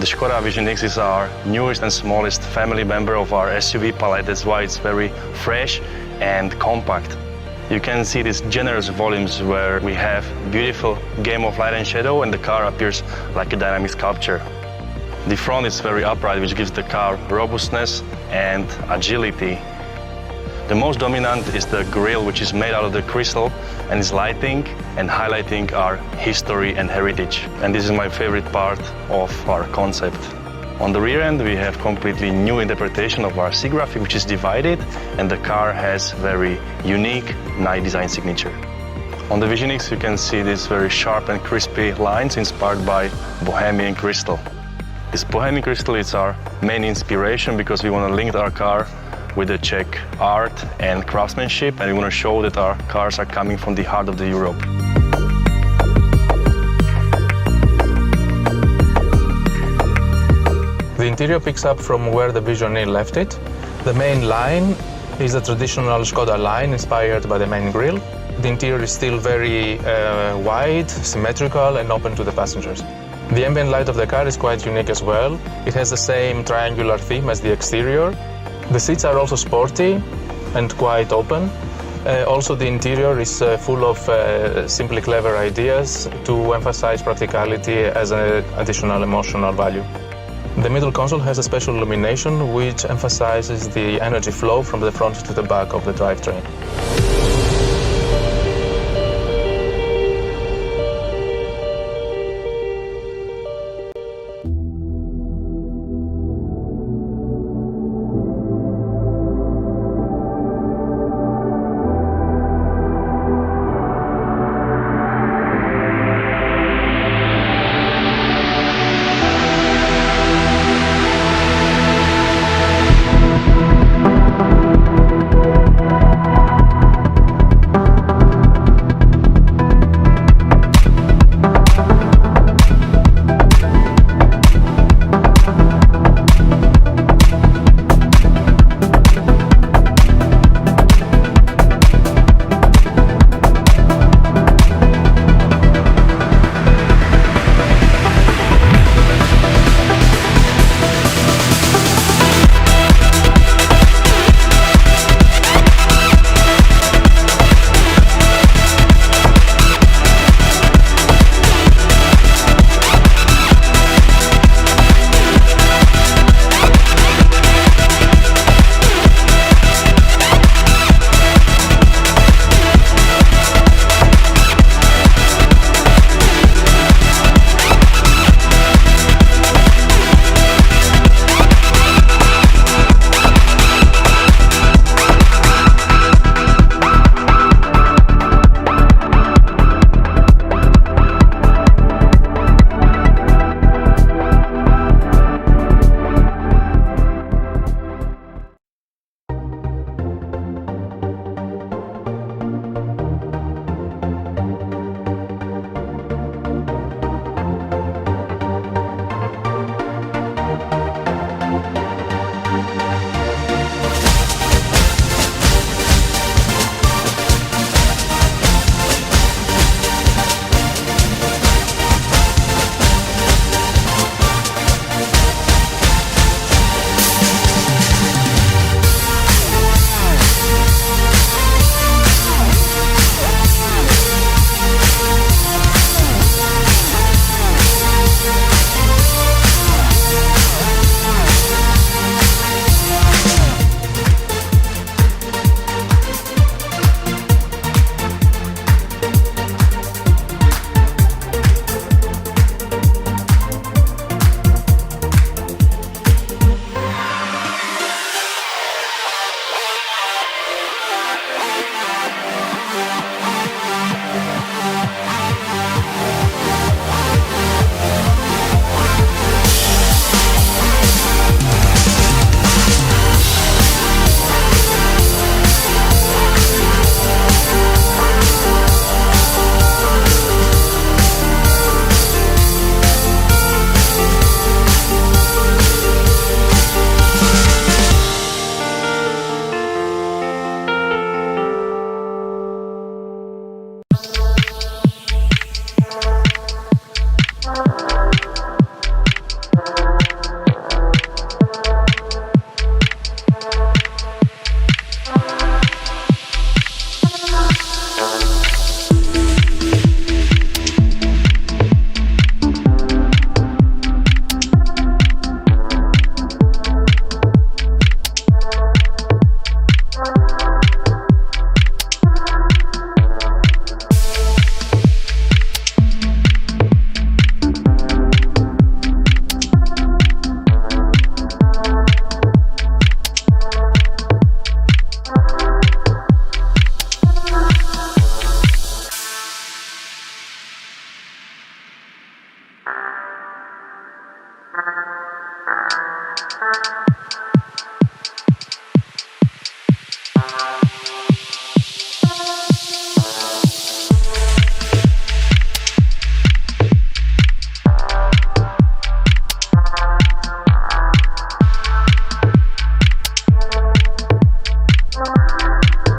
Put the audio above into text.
Skoda Vision X is our newest and smallest family member of our SUV palette. That's why it's very fresh and compact. You can see these generous volumes where we have beautiful game of light and shadow, and the car appears like a dynamic sculpture. The front is very upright, which gives the car robustness and agility. The most dominant is the grille, which is made out of the crystal and is lighting and highlighting our history and heritage. And this is my favorite part of our concept. On the rear end, we have completely new interpretation of our C graphic, which is divided, and the car has very unique night design signature. On the Vision X, you can see these very sharp and crispy lines inspired by Bohemian crystal. This Bohemian crystal is our main inspiration because we want to link our car with the Czech art and craftsmanship, and we want to show that our cars are coming from the heart of Europe. The interior picks up from where the Vision E left it. The main line is a traditional Skoda line inspired by the main grille. The interior is still very wide, symmetrical and open to the passengers. The ambient light of the car is quite unique as well. It has the same triangular theme as the exterior. The seats are also sporty and quite open. Also, the interior is full of simply clever ideas to emphasize practicality as an additional emotional value. The middle console has a special illumination which emphasizes the energy flow from the front to the back of the drivetrain.